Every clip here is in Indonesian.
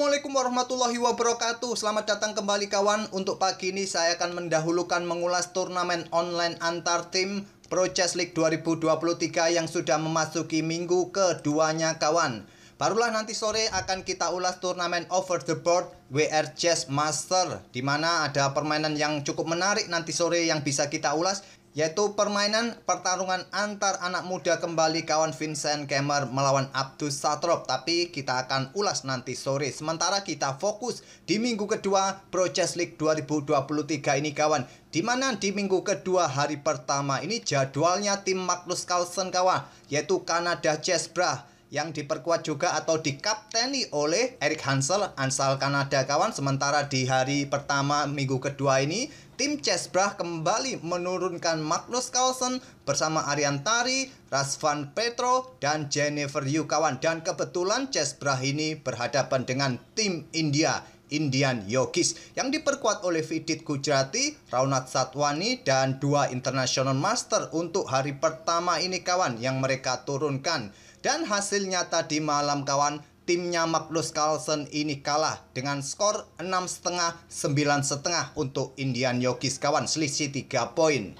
Assalamualaikum warahmatullahi wabarakatuh. Selamat datang kembali kawan. Untuk pagi ini saya akan mendahulukan mengulas turnamen online antar tim Pro Chess League 2023 yang sudah memasuki minggu keduanya kawan. Barulah nanti sore akan kita ulas turnamen Over the Board WR Chess Master, di mana ada permainan yang cukup menarik nanti sore yang bisa kita ulas, yaitu permainan pertarungan antar anak muda kembali kawan Vincent Kemmer melawan Abdus Satrov. Tapi kita akan ulas nanti sore. Sementara kita fokus di minggu kedua Pro Chess League 2023 ini kawan, dimana di minggu kedua hari pertama ini jadwalnya tim Magnus Carlsen kawan, yaitu Kanada Chess Bra, yang diperkuat juga atau dikapteni oleh Erik Hansel asal Kanada kawan. Sementara di hari pertama minggu kedua ini tim Chess Bra kembali menurunkan Magnus Carlsen bersama Arian Tari, Razvan Petro, dan Jennifer Yu kawan. Dan kebetulan Chess Bra ini berhadapan dengan tim India, Indian Yogis, yang diperkuat oleh Vidit Gujrati, Raunat Satwani, dan dua International Master untuk hari pertama ini kawan yang mereka turunkan. Dan hasilnya tadi malam kawan, timnya Magnus Carlsen ini kalah dengan skor 6,5, 9,5 untuk Indian Yogis kawan, selisih 3 poin.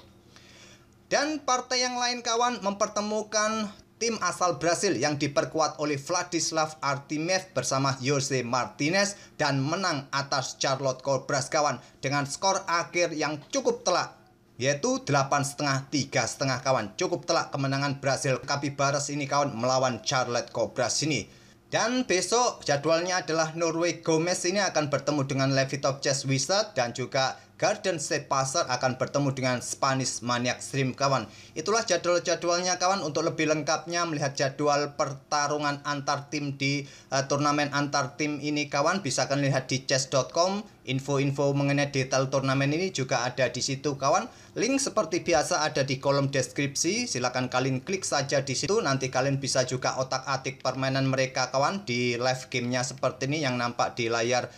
Dan partai yang lain kawan mempertemukan tim asal Brasil yang diperkuat oleh Vladislav Artimev bersama Jose Martinez dan menang atas Charlotte Cobras kawan dengan skor akhir yang cukup telak, yaitu 8,5, 3,5 kawan. Cukup telak kemenangan Brasil Capybaras ini kawan melawan Charlotte Cobras ini. Dan besok jadwalnya adalah Norway Gomez ini akan bertemu dengan Levitov Chess Wizard, dan juga Garden State Passer akan bertemu dengan Spanish Maniac Stream kawan. Itulah jadwal-jadwalnya kawan. Untuk lebih lengkapnya melihat jadwal pertarungan antar tim di turnamen antar tim ini kawan, bisa kalian lihat di chess.com. Info-info mengenai detail turnamen ini juga ada di situ kawan. Link seperti biasa ada di kolom deskripsi. Silakan kalian klik saja di situ. Nanti kalian bisa juga otak-atik permainan mereka kawan di live gamenya seperti ini yang nampak di layar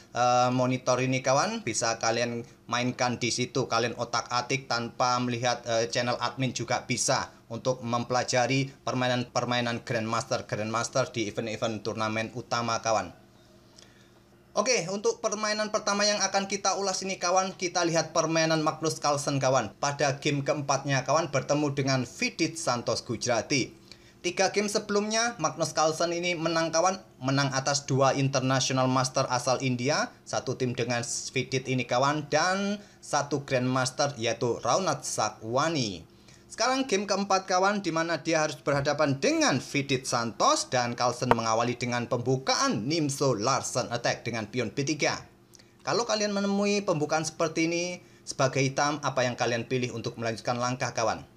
monitor ini kawan. Bisa kalian mainkan di situ. Kalian otak-atik tanpa melihat channel admin juga bisa untuk mempelajari permainan-permainan Grandmaster di event-event turnamen utama kawan. Oke, untuk permainan pertama yang akan kita ulas ini kawan, kita lihat permainan Magnus Carlsen kawan. Pada game keempatnya kawan bertemu dengan Vidit Santos Gujrati. 3 game sebelumnya Magnus Carlsen ini menang kawan, menang atas 2 International Master asal India, satu tim dengan Vidit ini kawan, dan 1 Grandmaster yaitu Raunat Satwani. Sekarang game keempat kawan, dimana dia harus berhadapan dengan Vidit Santos, dan Carlsen mengawali dengan pembukaan Nimzo Larsen attack dengan pion B3. Kalau kalian menemui pembukaan seperti ini sebagai hitam, apa yang kalian pilih untuk melanjutkan langkah kawan?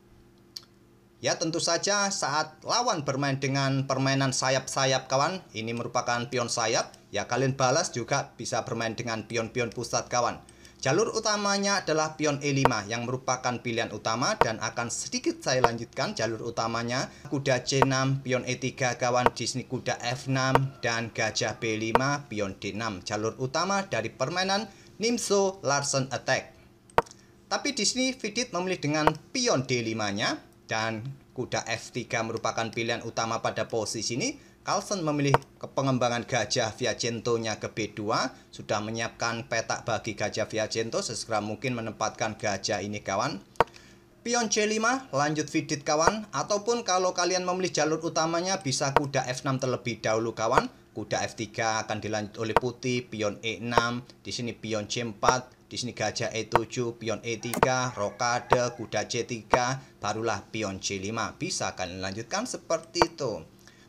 Ya tentu saja saat lawan bermain dengan permainan sayap-sayap kawan, ini merupakan pion sayap, ya kalian balas juga bisa bermain dengan pion-pion pusat kawan. Jalur utamanya adalah pion E5 yang merupakan pilihan utama, dan akan sedikit saya lanjutkan jalur utamanya. Kuda C6, pion E3 kawan, di sini kuda F6 dan gajah B5, pion D6. Jalur utama dari permainan Nimzo Larsen attack. Tapi di sini Vidit memilih dengan pion D5-nya, dan kuda F3 merupakan pilihan utama pada posisi ini. Carlsen memilih pengembangan gajah Viacentonya ke B2, sudah menyiapkan petak bagi gajah Viacento, sesegera mungkin menempatkan gajah ini kawan. Pion C5 lanjut Vidit kawan, ataupun kalau kalian memilih jalur utamanya bisa kuda F6 terlebih dahulu kawan. Kuda F3 akan dilanjut oleh putih, pion E6, di sini pion C4, di sini gajah E7, pion E3, rokade, kuda C3, barulah pion C5. Bisa kalian lanjutkan seperti itu.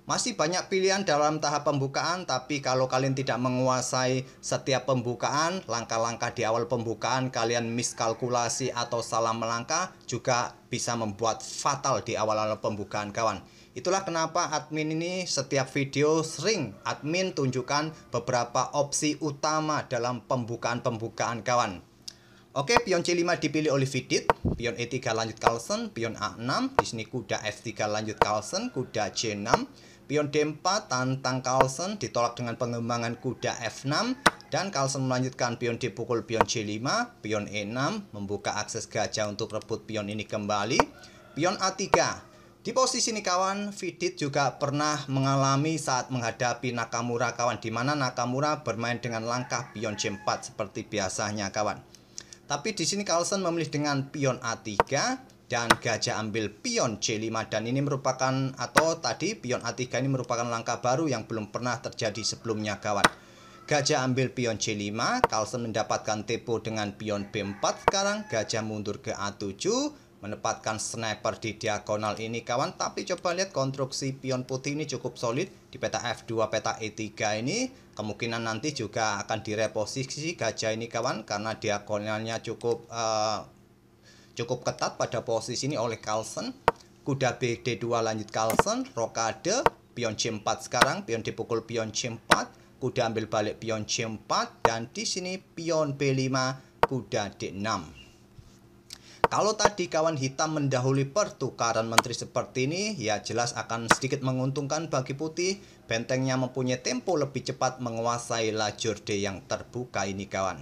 Masih banyak pilihan dalam tahap pembukaan, tapi kalau kalian tidak menguasai setiap pembukaan, langkah-langkah di awal pembukaan kalian miskalkulasi atau salah melangkah, juga bisa membuat fatal di awal-awal pembukaan kawan. Itulah kenapa admin ini setiap video sering admin tunjukkan beberapa opsi utama dalam pembukaan-pembukaan kawan. Oke, pion C5 dipilih oleh Vidit, pion E3 lanjut Carlsen, pion A6, di sini kuda F3 lanjut Carlsen, kuda C6, pion D4 tantang Carlsen, ditolak dengan pengembangan kuda F6, dan Carlsen melanjutkan pion dipukul pion C5, pion E6, membuka akses gajah untuk rebut pion ini kembali, pion A3. Di posisi ini kawan, Vidit juga pernah mengalami saat menghadapi Nakamura kawan, di mana Nakamura bermain dengan langkah pion C4 seperti biasanya kawan. Tapi di sini Carlsen memilih dengan pion A3 dan gajah ambil pion C5, dan ini merupakan pion A3 ini merupakan langkah baru yang belum pernah terjadi sebelumnya kawan. Gajah ambil pion C5, Carlsen mendapatkan tempo dengan pion B4 sekarang, gajah mundur ke A7, menempatkan sniper di diagonal ini kawan. Tapi coba lihat konstruksi pion putih ini cukup solid di peta F2, peta E3 ini. Kemungkinan nanti juga akan direposisi gajah ini kawan, karena diagonalnya cukup ketat pada posisi ini oleh Carlsen. Kuda B D2 lanjut Carlsen, rokade, pion C4 sekarang, pion dipukul pion C4, kuda ambil balik pion C4, dan di sini pion B5, kuda D6. Kalau tadi kawan hitam mendahului pertukaran menteri seperti ini, ya jelas akan sedikit menguntungkan bagi putih. Bentengnya mempunyai tempo lebih cepat menguasai lajur D yang terbuka ini kawan.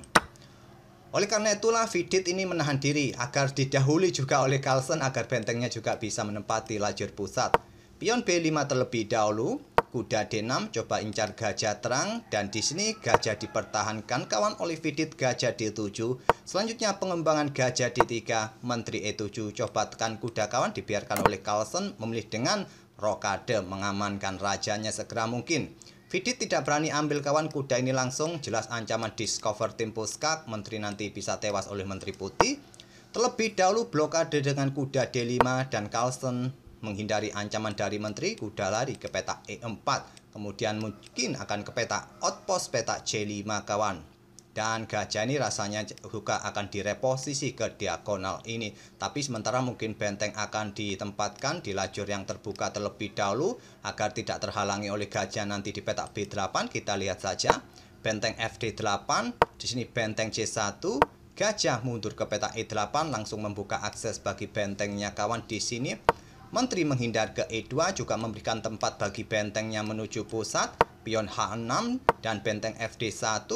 Oleh karena itulah Vidit ini menahan diri agar didahului juga oleh Carlsen agar bentengnya juga bisa menempati lajur pusat. Pion B5 terlebih dahulu, kuda D6 coba incar gajah terang, dan di sini gajah dipertahankan kawan oleh Vidit, gajah D7. Selanjutnya pengembangan gajah D3, menteri E7, coba tekan kuda kawan, dibiarkan oleh Carlsen memilih dengan rokade mengamankan rajanya segera mungkin. Vidit tidak berani ambil kawan kuda ini langsung, jelas ancaman discover tempo skak, menteri nanti bisa tewas oleh menteri putih. Terlebih dahulu blokade dengan kuda D5 dan Carlsen menghindari ancaman dari menteri, kuda lari ke peta E4. Kemudian mungkin akan ke peta outpost peta C5 kawan. Dan gajah ini rasanya juga akan direposisi ke diagonal ini. Tapi sementara mungkin benteng akan ditempatkan di lajur yang terbuka terlebih dahulu agar tidak terhalangi oleh gajah nanti di peta B8. Kita lihat saja. Benteng FD8, di sini benteng C1, gajah mundur ke peta E8 langsung membuka akses bagi bentengnya kawan di sini. Menteri menghindar ke E2 juga memberikan tempat bagi bentengnya menuju pusat, pion H6 dan benteng FD1.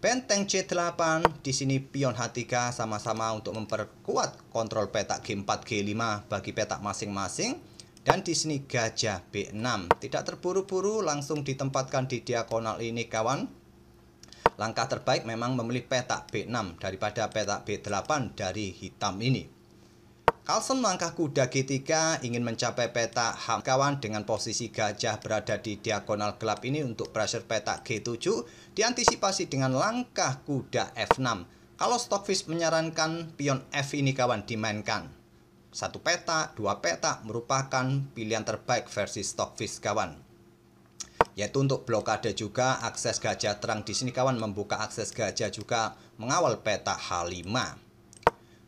Benteng C8, di sini pion H3 sama-sama untuk memperkuat kontrol peta G4, G5 bagi peta masing-masing. Dan di sini gajah B6. Tidak terburu-buru, langsung ditempatkan di diagonal ini kawan. Langkah terbaik memang memilih peta B6 daripada peta B8 dari hitam ini. Carlsen melangkah kuda G3 ingin mencapai peta H kawan, dengan posisi gajah berada di diagonal gelap ini untuk pressure peta G7 diantisipasi dengan langkah kuda F6. Kalau Stockfish menyarankan pion F ini kawan dimainkan. Satu peta, dua peta merupakan pilihan terbaik versi Stockfish kawan. Yaitu untuk blokade juga akses gajah terang di sini kawan, membuka akses gajah juga mengawal peta H5.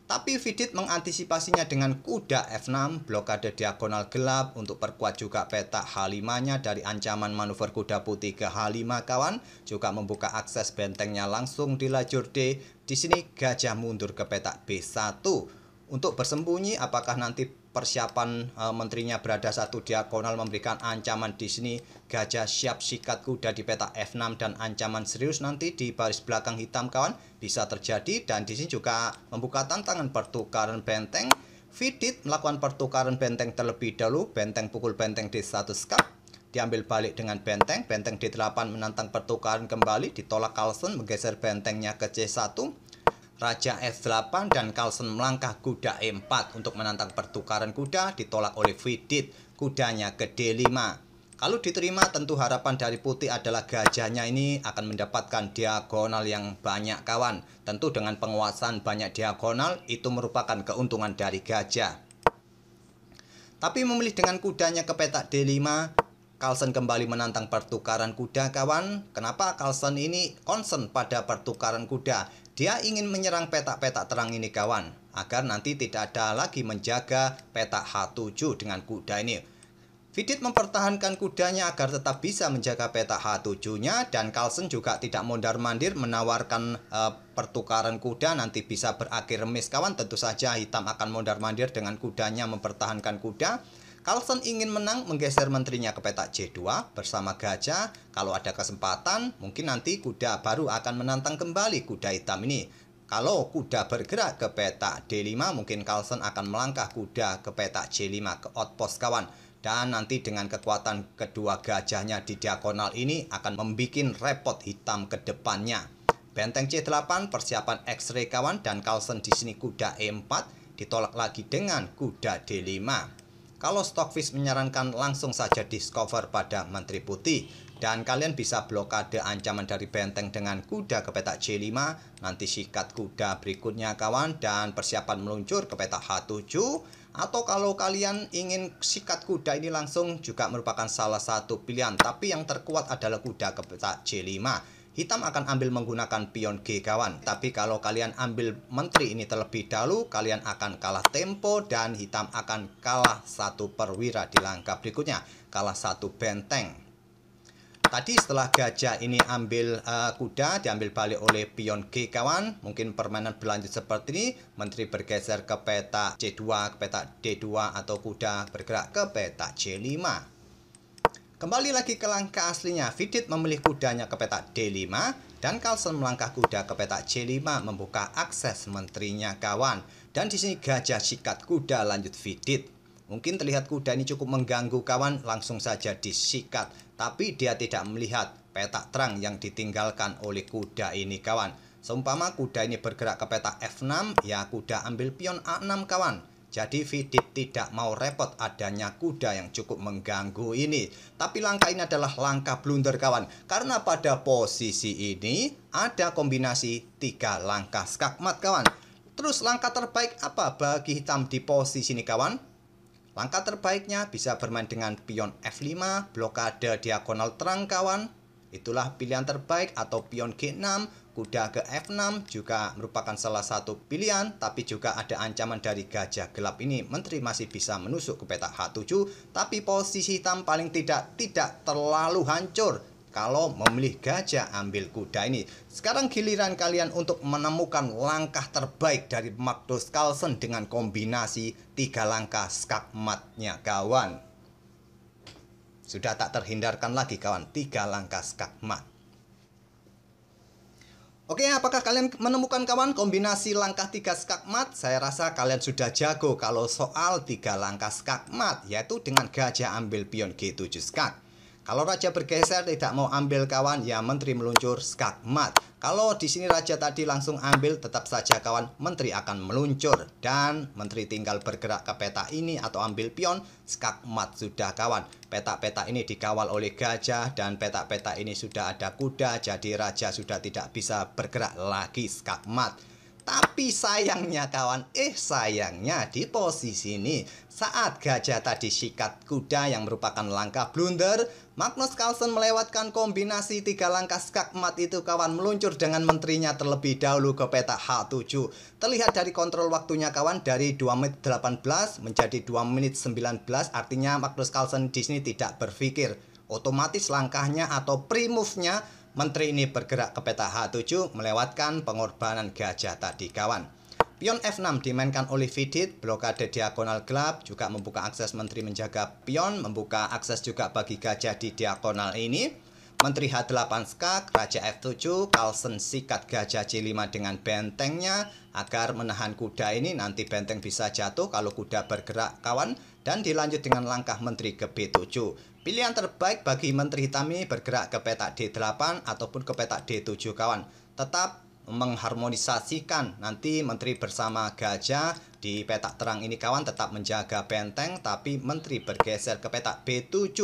Tapi Vidit mengantisipasinya dengan kuda F6, blokade diagonal gelap untuk perkuat juga peta H5-nya dari ancaman manuver kuda putih ke H5 kawan, juga membuka akses bentengnya langsung di lajur D. Di sini gajah mundur ke peta B1 untuk bersembunyi. Apakah nanti persiapan menterinya berada satu diagonal memberikan ancaman di sini? Gajah siap sikat kuda di peta F6 dan ancaman serius nanti di baris belakang hitam kawan bisa terjadi. Dan di sini juga membuka tantangan pertukaran benteng. Vidit melakukan pertukaran benteng terlebih dahulu, benteng pukul benteng D1 skak, diambil balik dengan benteng D8 menantang pertukaran kembali, ditolak Carlsen menggeser bentengnya ke C1. Raja F8 dan Carlsen melangkah kuda E4 untuk menantang pertukaran kuda, ditolak oleh Vidit, kudanya ke D5. Kalau diterima tentu harapan dari putih adalah gajahnya ini akan mendapatkan diagonal yang banyak kawan. Tentu dengan penguasaan banyak diagonal itu merupakan keuntungan dari gajah. Tapi memilih dengan kudanya ke peta D5, Carlsen kembali menantang pertukaran kuda kawan. Kenapa Carlsen ini concern pada pertukaran kuda? Dia ingin menyerang peta-peta terang ini kawan, agar nanti tidak ada lagi menjaga peta H7 dengan kuda ini. Vidit mempertahankan kudanya agar tetap bisa menjaga peta H7-nya, dan Carlsen juga tidak mondar-mandir menawarkan pertukaran kuda nanti bisa berakhir remis kawan. Tentu saja hitam akan mondar-mandir dengan kudanya mempertahankan kuda. Carlsen ingin menang menggeser menterinya ke peta C2 bersama gajah. Kalau ada kesempatan mungkin nanti kuda baru akan menantang kembali kuda hitam ini. Kalau kuda bergerak ke petak D5, mungkin Carlsen akan melangkah kuda ke petak J5 ke outpost kawan. Dan nanti dengan kekuatan kedua gajahnya di diagonal ini akan membuat repot hitam ke depannya. Benteng C8 persiapan X-ray kawan, dan Carlsen di sini kuda E4 ditolak lagi dengan kuda D5. Kalau Stockfish menyarankan langsung saja discover pada Menteri Putih. Dan kalian bisa blokade ancaman dari benteng dengan kuda ke petak J5. Nanti sikat kuda berikutnya kawan, dan persiapan meluncur ke petak H7. Atau kalau kalian ingin sikat kuda ini langsung juga merupakan salah satu pilihan. Tapi yang terkuat adalah kuda ke petak J5. Hitam akan ambil menggunakan pion G kawan. Tapi kalau kalian ambil menteri ini terlebih dahulu, kalian akan kalah tempo dan hitam akan kalah satu perwira di langkah berikutnya. Kalah satu benteng. Tadi setelah gajah ini ambil kuda, diambil balik oleh pion G kawan. Mungkin permainan berlanjut seperti ini. Menteri bergeser ke petak C2, ke petak D2, atau kuda bergerak ke petak J5. Kembali lagi ke langkah aslinya. Vidit memilih kudanya ke petak D5. Dan Carlsen melangkah kuda ke petak J5, membuka akses menterinya kawan. Dan di sini gajah sikat kuda lanjut Vidit. Mungkin terlihat kuda ini cukup mengganggu kawan, langsung saja disikat. Tapi dia tidak melihat petak terang yang ditinggalkan oleh kuda ini kawan. Seumpama kuda ini bergerak ke petak F6, ya kuda ambil pion A6 kawan. Jadi Vidit tidak mau repot adanya kuda yang cukup mengganggu ini. Tapi langkah ini adalah langkah blunder kawan. Karena pada posisi ini ada kombinasi 3 langkah skakmat kawan. Terus langkah terbaik apa bagi hitam di posisi ini kawan? Langkah terbaiknya bisa bermain dengan pion F5, blokade diagonal terang kawan. Itulah pilihan terbaik, atau pion G6, kuda ke F6 juga merupakan salah satu pilihan. Tapi juga ada ancaman dari gajah gelap ini. Menteri masih bisa menusuk ke petak H7. Tapi posisi hitam paling tidak terlalu hancur kalau memilih gajah ambil kuda ini. Sekarang giliran kalian untuk menemukan langkah terbaik dari Magnus Carlsen dengan kombinasi 3 langkah skakmatnya kawan. Sudah tak terhindarkan lagi kawan, 3 langkah skakmat. Oke, apakah kalian menemukan kawan kombinasi langkah 3 skakmat? Saya rasa kalian sudah jago kalau soal 3 langkah skakmat, yaitu dengan gajah ambil pion G7 skak. Kalau raja bergeser tidak mau ambil kawan, ya menteri meluncur skakmat. Kalau di sini raja tadi langsung ambil, tetap saja kawan, menteri akan meluncur. Dan menteri tinggal bergerak ke peta ini atau ambil pion, skakmat sudah kawan. Peta-peta ini dikawal oleh gajah dan peta-peta ini sudah ada kuda, jadi raja sudah tidak bisa bergerak lagi, skakmat. Tapi sayangnya kawan, sayangnya di posisi ini saat gajah tadi sikat kuda yang merupakan langkah blunder, Magnus Carlsen melewatkan kombinasi 3 langkah skakmat itu kawan, meluncur dengan menterinya terlebih dahulu ke petak H7. Terlihat dari kontrol waktunya kawan, dari 2 menit 18 menjadi 2 menit 19, artinya Magnus Carlsen di sini tidak berpikir. Otomatis langkahnya atau pre-move-nya menteri ini bergerak ke petak H7, melewatkan pengorbanan gajah tadi kawan. Pion F6 dimainkan oleh Vidit, blokade diagonal gelap, juga membuka akses menteri menjaga pion, membuka akses juga bagi gajah di diagonal ini. Menteri H8 skak, raja F7, Carlsen sikat gajah C5 dengan bentengnya agar menahan kuda ini. Nanti benteng bisa jatuh kalau kuda bergerak kawan, dan dilanjut dengan langkah menteri ke B7. Pilihan terbaik bagi menteri hitam ini bergerak ke petak D8 ataupun ke petak D7 kawan. Tetap mengharmonisasikan nanti menteri bersama gajah di petak terang ini kawan, tetap menjaga benteng, tapi menteri bergeser ke petak B7.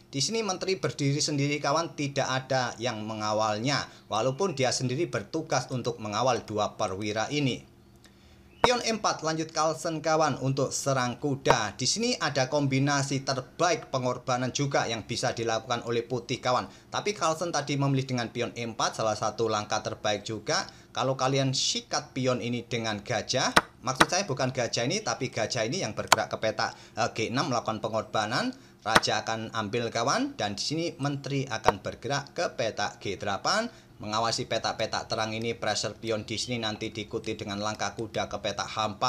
Di sini menteri berdiri sendiri kawan, tidak ada yang mengawalnya, walaupun dia sendiri bertugas untuk mengawal 2 perwira ini. Pion E4 lanjut Carlsen kawan untuk serang kuda. Di sini ada kombinasi terbaik pengorbanan juga yang bisa dilakukan oleh putih kawan. Tapi Carlsen tadi memilih dengan pion E4, salah satu langkah terbaik juga. Kalau kalian sikat pion ini dengan gajah, maksud saya bukan gajah ini, tapi gajah ini yang bergerak ke petak G6 melakukan pengorbanan. Raja akan ambil kawan, dan di sini menteri akan bergerak ke petak G8, mengawasi petak-petak terang ini. Pressure pion di sini nanti diikuti dengan langkah kuda ke petak H4,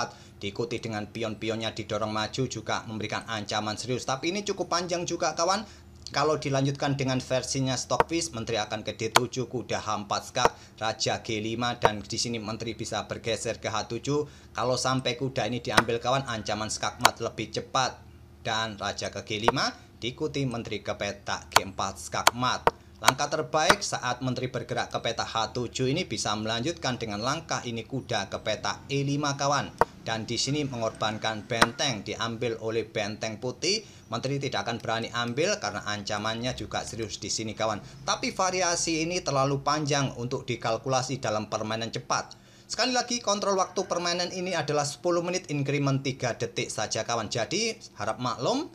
diikuti dengan pion-pionnya didorong maju, juga memberikan ancaman serius. Tapi ini cukup panjang juga kawan. Kalau dilanjutkan dengan versinya Stockfish, Menteri akan ke D7, kuda H4 skak, raja G5, dan di sini Menteri bisa bergeser ke H7. Kalau sampai kuda ini diambil kawan, ancaman skakmat lebih cepat dan raja ke G5, diikuti Menteri ke petak G4 skakmat. Langkah terbaik saat Menteri bergerak ke petak H7 ini bisa melanjutkan dengan langkah ini kuda ke petak E5 kawan. Dan di sini mengorbankan benteng, diambil oleh benteng putih. Menteri tidak akan berani ambil karena ancamannya juga serius di sini kawan. Tapi variasi ini terlalu panjang untuk dikalkulasi dalam permainan cepat. Sekali lagi, kontrol waktu permainan ini adalah 10 menit increment 3 detik saja kawan. Jadi harap maklum,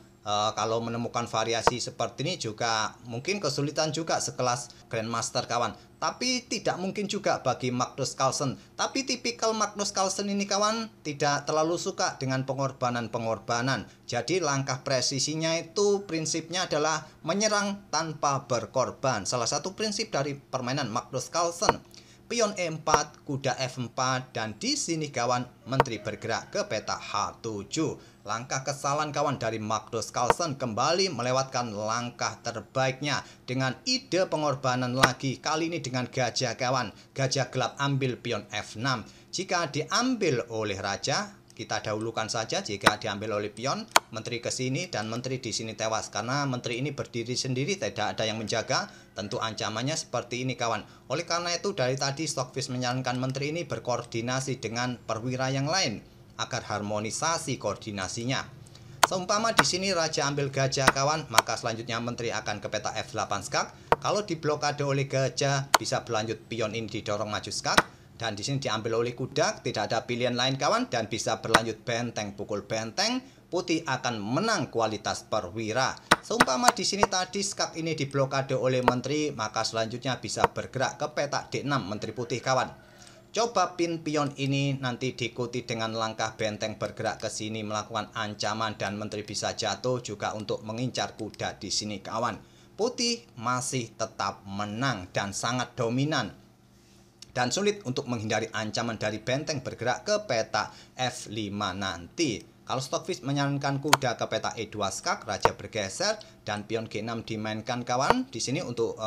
kalau menemukan variasi seperti ini juga mungkin kesulitan juga sekelas Grandmaster kawan. Tapi tidak mungkin juga bagi Magnus Carlsen. Tapi tipikal Magnus Carlsen ini kawan tidak terlalu suka dengan pengorbanan-pengorbanan. Jadi langkah presisinya itu prinsipnya adalah menyerang tanpa berkorban. Salah satu prinsip dari permainan Magnus Carlsen. Pion E4, kuda F4, dan di sini kawan Menteri bergerak ke petak H7. Langkah kesalahan kawan dari Magnus Carlsen kembali melewatkan langkah terbaiknya dengan ide pengorbanan lagi. Kali ini dengan gajah kawan. Gajah gelap ambil pion F6. Jika diambil oleh raja, kita dahulukan saja. Jika diambil oleh pion, Menteri ke sini dan Menteri di sini tewas karena Menteri ini berdiri sendiri, tidak ada yang menjaga. Tentu ancamannya seperti ini kawan. Oleh karena itu dari tadi Stockfish menyarankan Menteri ini berkoordinasi dengan perwira yang lain agar harmonisasi koordinasinya. Seumpama di sini raja ambil gajah kawan, maka selanjutnya Menteri akan ke petak F8 skak. Kalau diblokade oleh gajah, bisa berlanjut pion ini didorong maju skak. Dan di sini diambil oleh kuda, tidak ada pilihan lain kawan, dan bisa berlanjut benteng pukul benteng. Putih akan menang kualitas perwira. Seumpama di sini tadi skak ini diblokade oleh Menteri, maka selanjutnya bisa bergerak ke petak D6 Menteri putih kawan. Coba pin pion ini nanti diikuti dengan langkah benteng bergerak ke sini melakukan ancaman dan Menteri bisa jatuh juga untuk mengincar kuda di sini kawan. Putih masih tetap menang dan sangat dominan. Dan sulit untuk menghindari ancaman dari benteng bergerak ke petak F5 nanti. Kalau Stockfish menyarankan kuda ke petak E2 skak, raja bergeser dan pion G6 dimainkan kawan. Di sini untuk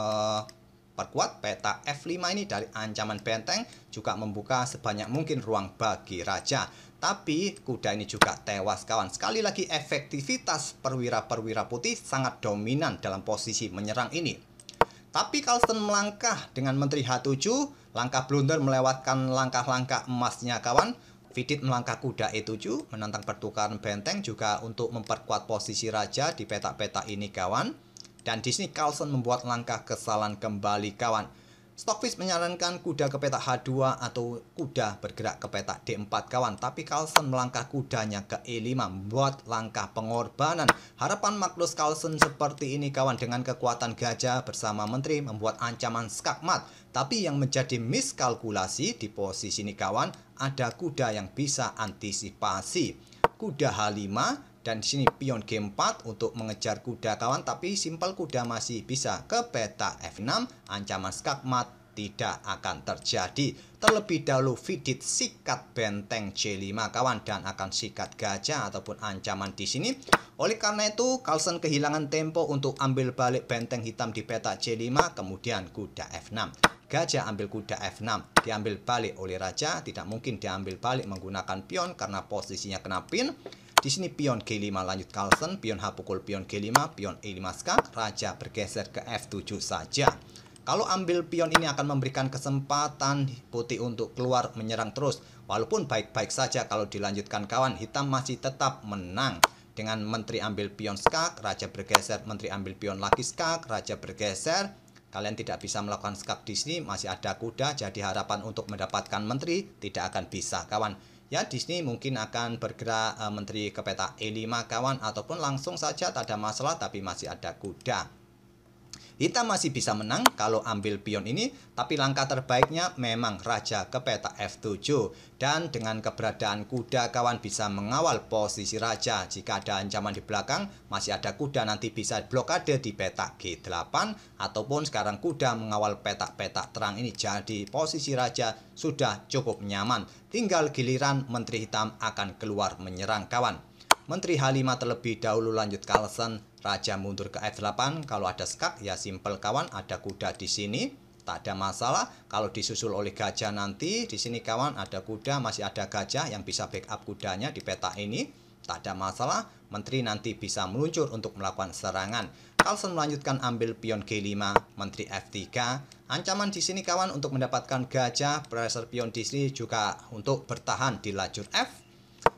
perkuat petak F5 ini dari ancaman benteng, juga membuka sebanyak mungkin ruang bagi raja. Tapi kuda ini juga tewas kawan. Sekali lagi efektivitas perwira-perwira putih sangat dominan dalam posisi menyerang ini. Tapi Carlsen melangkah dengan Menteri H7, langkah blunder melewatkan langkah-langkah emasnya kawan. Vidit melangkah kuda E7, menantang pertukaran benteng juga untuk memperkuat posisi raja di petak-petak ini kawan. Dan di sini Carlsen membuat langkah kesalahan kembali kawan. Stockfish menyarankan kuda ke petak H2 atau kuda bergerak ke petak D4 kawan. Tapi Carlsen melangkah kudanya ke E5, membuat langkah pengorbanan. Harapan Magnus Carlsen seperti ini kawan, dengan kekuatan gajah bersama Menteri membuat ancaman skakmat. Tapi yang menjadi miskalkulasi di posisi ini kawan, ada kuda yang bisa antisipasi. Kuda H5 dan di sini pion G4 untuk mengejar kuda kawan, tapi simpel kuda masih bisa ke petak F6, ancaman skakmat tidak akan terjadi. Terlebih dahulu Vidit sikat benteng C5 kawan dan akan sikat gajah ataupun ancaman di sini. Oleh karena itu Carlsen kehilangan tempo untuk ambil balik benteng hitam di petak C5, kemudian kuda F6. Gajah ambil kuda F6, diambil balik oleh raja, tidak mungkin diambil balik menggunakan pion karena posisinya kena pin. Di sini pion G5 lanjut Carlsen, pion H pukul pion G5, pion E5 skak, raja bergeser ke F7 saja. Kalau ambil pion ini akan memberikan kesempatan putih untuk keluar menyerang terus. Walaupun baik-baik saja kalau dilanjutkan kawan, hitam masih tetap menang. Dengan Menteri ambil pion skak, raja bergeser, Menteri ambil pion lagi skak, raja bergeser. Kalian tidak bisa melakukan skak di sini, masih ada kuda, jadi harapan untuk mendapatkan Menteri tidak akan bisa kawan. Ya, di sini mungkin akan bergerak Menteri ke petak E5 kawan, ataupun langsung saja tak ada masalah tapi masih ada kuda. Hitam masih bisa menang kalau ambil pion ini, tapi langkah terbaiknya memang raja ke petak F7. Dan dengan keberadaan kuda kawan bisa mengawal posisi raja. Jika ada ancaman di belakang, masih ada kuda nanti bisa blokade di petak G8. Ataupun sekarang kuda mengawal petak-petak terang ini. Jadi posisi raja sudah cukup nyaman. Tinggal giliran Menteri Hitam akan keluar menyerang kawan. Menteri H5 terlebih dahulu lanjut Carlsen, raja mundur ke F8. Kalau ada skak ya simple kawan, ada kuda di sini. Tak ada masalah. Kalau disusul oleh gajah nanti di sini kawan ada kuda, masih ada gajah yang bisa backup kudanya di peta ini. Tak ada masalah. Menteri nanti bisa meluncur untuk melakukan serangan. Carlsen melanjutkan ambil pion G5, Menteri F3. Ancaman di sini kawan untuk mendapatkan gajah, pressure pion di sini juga untuk bertahan di lajur F.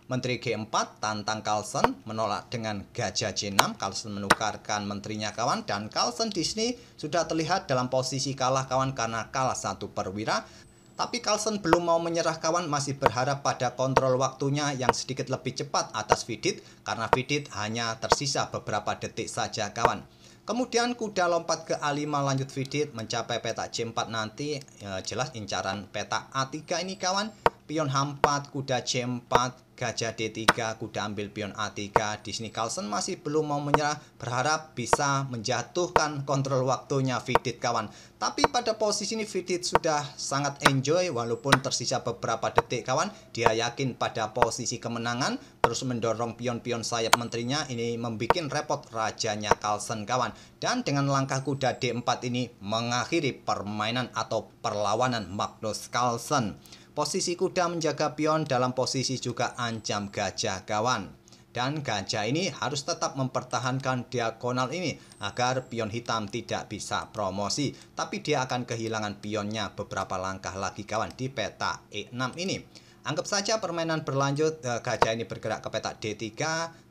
Menteri G4 tantang Carlsen, menolak dengan gajah J6. Carlsen menukarkan menterinya kawan, dan Carlsen di sini sudah terlihat dalam posisi kalah kawan karena kalah 1 perwira. Tapi Carlsen belum mau menyerah kawan, masih berharap pada kontrol waktunya yang sedikit lebih cepat atas Vidit, karena Vidit hanya tersisa beberapa detik saja kawan. Kemudian kuda lompat ke A5 lanjut Vidit mencapai peta C4 nanti, jelas incaran peta A3 ini kawan. Pion H4, kuda C4, gajah D3, kuda ambil pion A3. Di sini Carlsen masih belum mau menyerah, berharap bisa menjatuhkan kontrol waktunya Vidit kawan. Tapi pada posisi ini Vidit sudah sangat enjoy walaupun tersisa beberapa detik kawan. Dia yakin pada posisi kemenangan, terus mendorong pion-pion sayap menterinya. Ini membuat repot rajanya Carlsen kawan. Dan dengan langkah kuda D4 ini mengakhiri permainan atau perlawanan Magnus Carlsen. Posisi kuda menjaga pion, dalam posisi juga ancam gajah kawan. Dan gajah ini harus tetap mempertahankan diagonal ini agar pion hitam tidak bisa promosi. Tapi dia akan kehilangan pionnya beberapa langkah lagi kawan di peta E6 ini. Anggap saja permainan berlanjut, gajah ini bergerak ke peta D3,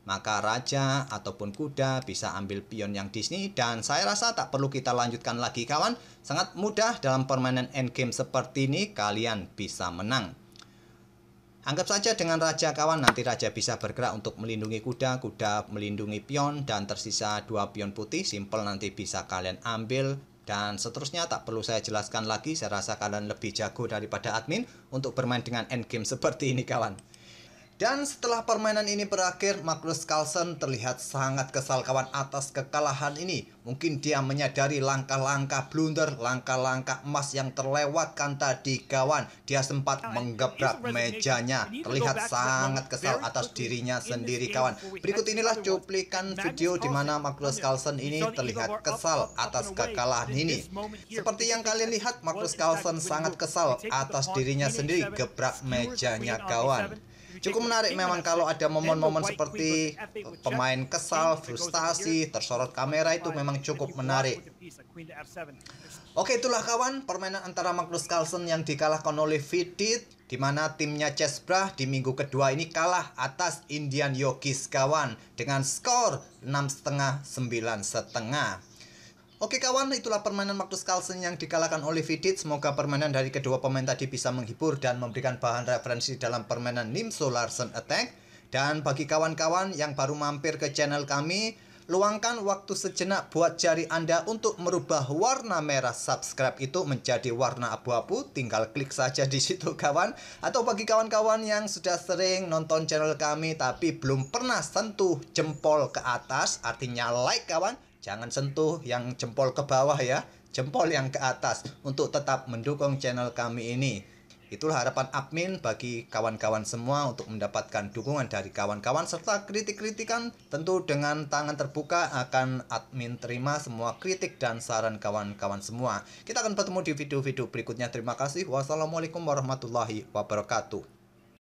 maka raja ataupun kuda bisa ambil pion yang di sini, dan saya rasa tak perlu kita lanjutkan lagi kawan. Sangat mudah dalam permainan endgame seperti ini kalian bisa menang. Anggap saja dengan raja kawan, nanti raja bisa bergerak untuk melindungi kuda, kuda melindungi pion, dan tersisa 2 pion putih, simple nanti bisa kalian ambil. Dan seterusnya tak perlu saya jelaskan lagi, saya rasa kalian lebih jago daripada admin untuk bermain dengan endgame seperti ini kawan. Dan setelah permainan ini berakhir, Magnus Carlsen terlihat sangat kesal kawan atas kekalahan ini. Mungkin dia menyadari langkah-langkah blunder, langkah-langkah emas yang terlewatkan tadi kawan. Dia sempat menggebrak mejanya, terlihat sangat kesal atas dirinya sendiri kawan. Berikut inilah cuplikan video di mana Magnus Carlsen ini terlihat kesal atas kekalahan ini. Seperti yang kalian lihat, Magnus Carlsen sangat kesal atas dirinya sendiri, gebrak mejanya kawan. Cukup menarik memang kalau ada momen-momen seperti pemain kesal, frustasi, tersorot kamera, itu memang cukup menarik. Oke, itulah kawan permainan antara Magnus Carlsen yang dikalahkan oleh Vidit, di mana timnya Chessbrah di minggu kedua ini kalah atas Indian Yogis kawan dengan skor 6,5, 9,5. Oke kawan, itulah permainan Magnus Carlsen yang dikalahkan oleh Vidit. Semoga permainan dari kedua pemain tadi bisa menghibur dan memberikan bahan referensi dalam permainan Nimzo Larsen Attack. Dan bagi kawan-kawan yang baru mampir ke channel kami, luangkan waktu sejenak buat jari Anda untuk merubah warna merah subscribe itu menjadi warna abu-abu. Tinggal klik saja di situ kawan. Atau bagi kawan-kawan yang sudah sering nonton channel kami tapi belum pernah sentuh jempol ke atas, artinya like kawan. Jangan sentuh yang jempol ke bawah ya, jempol yang ke atas untuk tetap mendukung channel kami ini. Itulah harapan admin bagi kawan-kawan semua untuk mendapatkan dukungan dari kawan-kawan serta kritik-kritikan. Tentu dengan tangan terbuka akan admin terima semua kritik dan saran kawan-kawan semua. Kita akan bertemu di video-video berikutnya. Terima kasih. Wassalamualaikum warahmatullahi wabarakatuh.